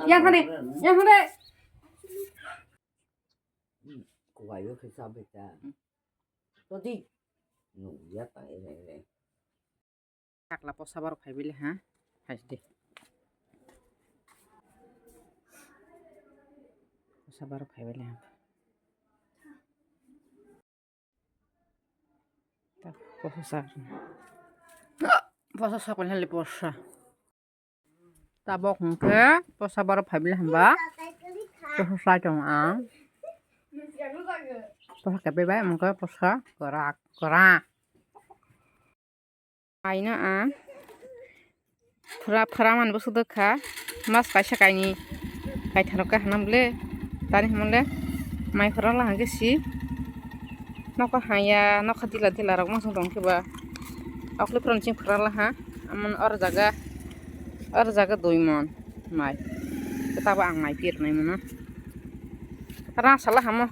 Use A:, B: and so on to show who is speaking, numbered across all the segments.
A: Yang sana, yang sana.
B: Quay cái sao bây giờ tôi đi nụ giá tại này
A: Kakla posa baru khai bile ha. Hai deh. Posa baru khai bile ha. Tak posa sa kon hali posa. Tabok ke posa baru khai bile hamba. Posa sa jong ang. Posa ke bebe mengke posa gerak. Aina ang. Peraman busu dekha. Mas kaisa kaini. Kai tharoka hanam bile. Tani hamle. Mai ferala hangge si. Noko haya noko dila rok masung dong ke ba. Akle proncing ferala ha. Aman or jaga 2 mon mai. Ketaba ang mai pir nai mono. Karena salah hamo.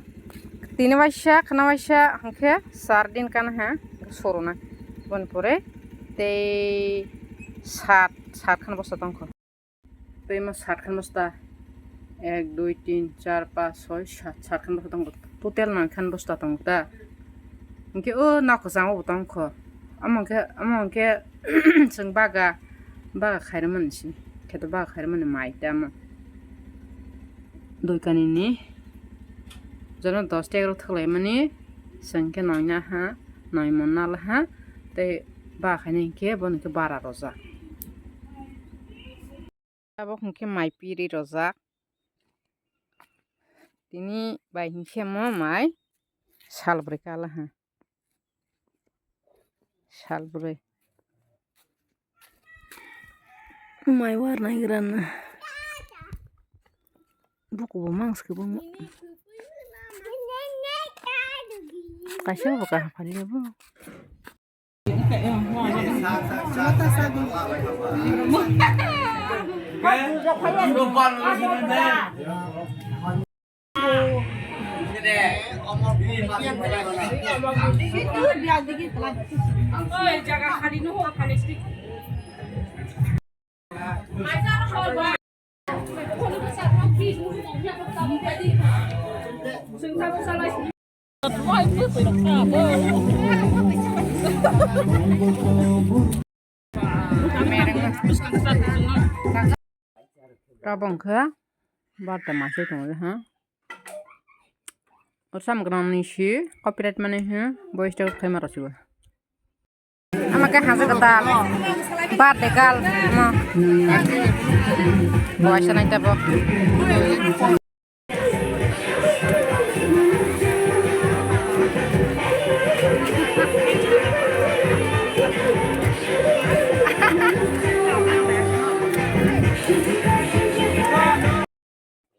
A: Tini waisya kana waisya hangke sardin kana ha soruna. Bon pore te 7 খান বস্তা তংখ তো এই মাছ 7 খান বস্তা 1 2 3 4 5 6 7 খান বস্তা তংখ total 9 খান বস্তা তংখ তা ইনকে ও নাকো জাও তংখ আমকে जों बागा खायरमोन सि खेत बागा खायरमोन माइ दाम दुइकानिनि जनो 10 11 थलाय माने जोंके नयना हा 9 मन नाल हा ते बागा खायनि के बनके बारा रजा Abok mungkin mai piri rozak. Ini bayi hingga mau mai sal berkalah ha. Sal ber. Mai warna irana. Buku bemang sekebun. Kasih apa kah paling bu? Rabong ke, bata masih tunggu ha. Osam gran nisi, copyright mana ha, voice tag kamera coba. Amakan hasil kata, bat dekal, ma. Voice nanti apa?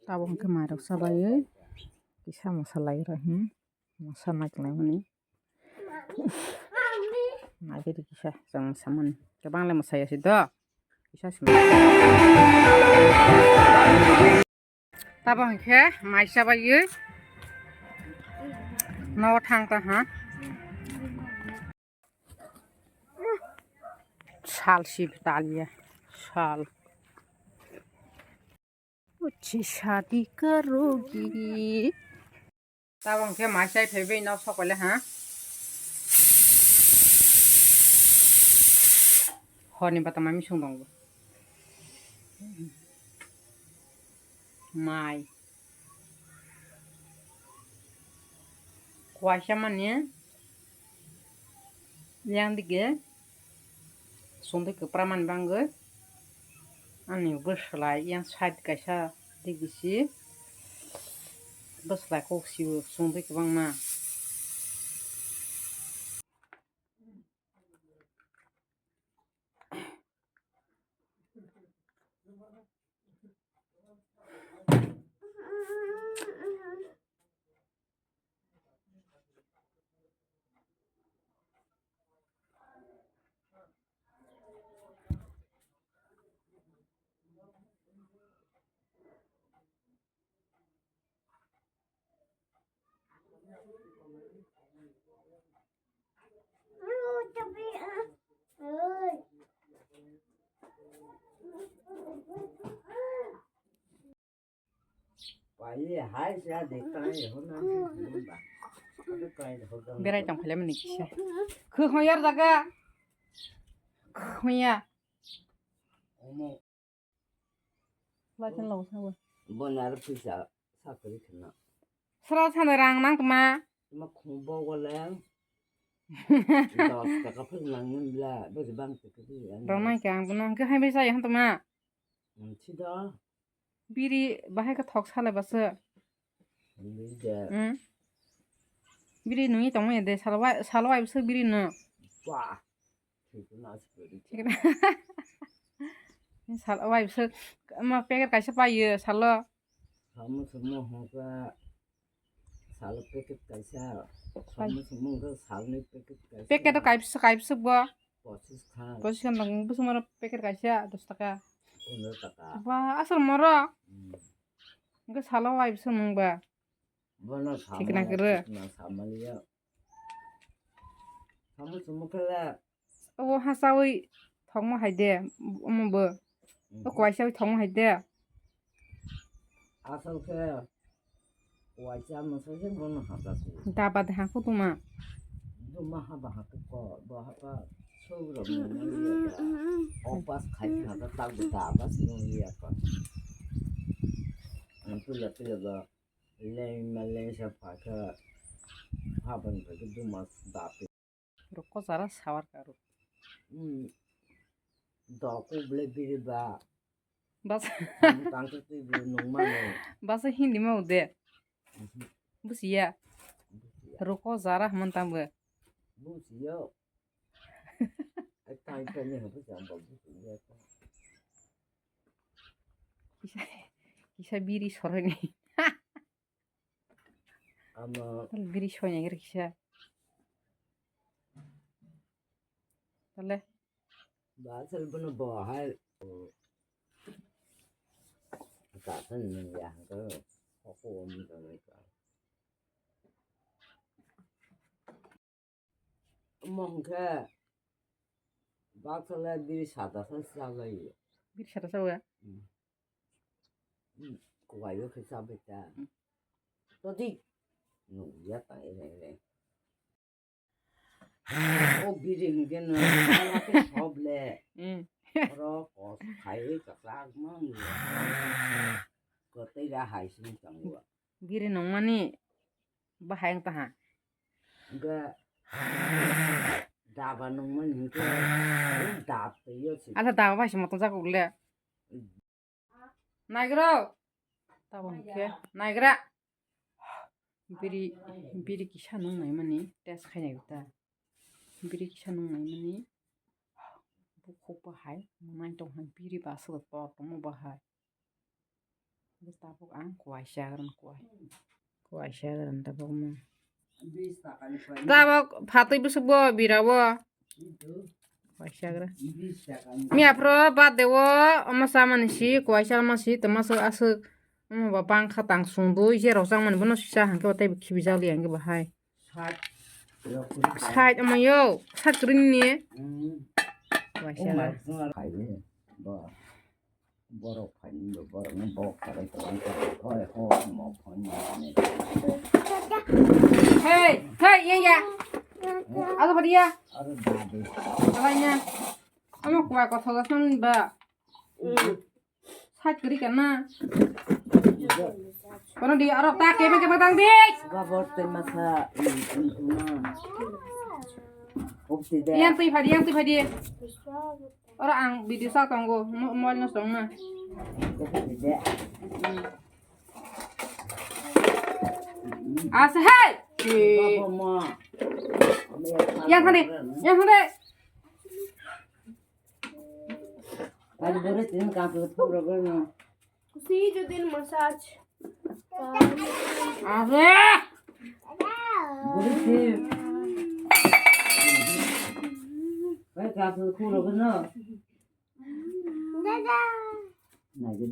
A: Tabung kemarau sabai, bisa masalah irahnya, masalah kelemahan. Nah jadi kisah sama nih. Coba lama saya sih dah, kisah sih. Tabung ke, mai sabai, no thang ta ha. Sal sih Italia, sal. मुझसे शादी करोगी तब उनके माशाई फेबे ना सकले हाँ हरनी बता मामी सुन दंगो माई कुआशा मने yang dige sunde ke praman bangge ani berselai yang side kaisa digisi berselai koksi sunde ke bang na
B: 빨리 하셔야 될 거예요. 혼나면 봐. 그럴 거예요.
A: 베라이 땅팔려면 니기샤 그 허야다가 그 허야
B: 어머,
A: 라진 라우사고
B: 뭐 나를 피자 사거리 했나?
A: 스라사느랑 낭그마
B: 막 공부하고래. 너 내가 풀랑는 빌라 뭐지 방때 그게.
A: 랑나이 깡부나 그 하이베사 한테마
B: 치다.
A: 비리 바해가 턱 살아봤어
B: 이제
A: 응 비리 눈이 동무인데 살와이 없어 비리는
B: 와. 지금 나스 그리.
A: 살와이 없어 뭐 빼게 가셔 봐요 살러
B: 사무소모 하가 살 패킷 가서 사무소모 그 살네 패킷 가서.
A: 빼게도 가입서 뭐
B: 버스 타.
A: 버시간 당 무슨 말로 빼게 가셔 도스타가
B: 오늘 갔다.
A: 와 asal 뭐라 그 살와이 없어 뭔가
B: 뭐나
A: 지그나 그래.
B: 사말이야. 사무소모 그래.
A: 어 하사위 턱모 하이데 뭐 과샤위 턱모 하이데
B: 아서 그 와이자면 선생님은 하다고.
A: 다바데 하고도마
B: 좀 하바 하고 뭐 하바 서울 없는 거야. 오빠스 가이 하다 따고 다바스 농이야. 그 레이말레이샤 파카 하번 그 두마스 다페.
A: roko zara sawar karo
B: 다고 블레비리바.
A: bas
B: 방도 그 농만에.
A: bas hindi mau de busia roko zara mantambe
B: 무지요. 아까 이전에 해보지 안 보고 무지요.
A: kisah biri soroni
B: 아마
A: tal biri shonya ger kisah tale
B: 맛을 보는 뭐할 같은 양거 하고 오는 거니까. 뭔가 박살에 미리 사다 산사가요.
A: biri sara sawa
B: 그거 이렇게 사봤다. 또디 누구야 이래. 미리 이게는 하나밖에 없래. 그러고 가이가 싹만 그때가 하시는 정도.
A: biri nongmani bahayang taha
B: 그러니까 다바는 이게 답대요 지금.
A: ala dawa bashi motong jago ule naigro tabon ke naigra biri kisah nong nai mani tes khainai guta biri kisah nong nai mani bukhok bahai manai tong han biri basu to tomo bahai bus tabok ang kuai syagaran tabok mo tabok phatui busubo birawo kuai syagaran miapro bat dewo amasa manisi kuai syalmasi temasu asuk ba bangkha tang sungdu jero sangman bono sisa hangke batai khibijali hangke bahai side amayo sakrin ni kuai syagaran
B: 버럭 파는 거 버럭은 버럭하다 거의 뭐 파는
A: Hei, iya. Apa dia?
B: 아르 다데.
A: Apanya? Kamu kuat kok salah san ba. Sat kiri kana. Kono di arok tak kebe batang dik.
B: 가 버트 마사 이구나. 옵시데.
A: Yang tu phadi. Ora ang video sa tanggo, mo no song na.
B: 옵시데.
A: Asa hei.
B: 뭐.
A: Yang hande.
B: आज बोले तीन कांच पूरा करना
C: उसी जो दिन massage
A: Asa.
B: बोले तीन भाई कांच पूरा करना
C: दादा
B: नहीं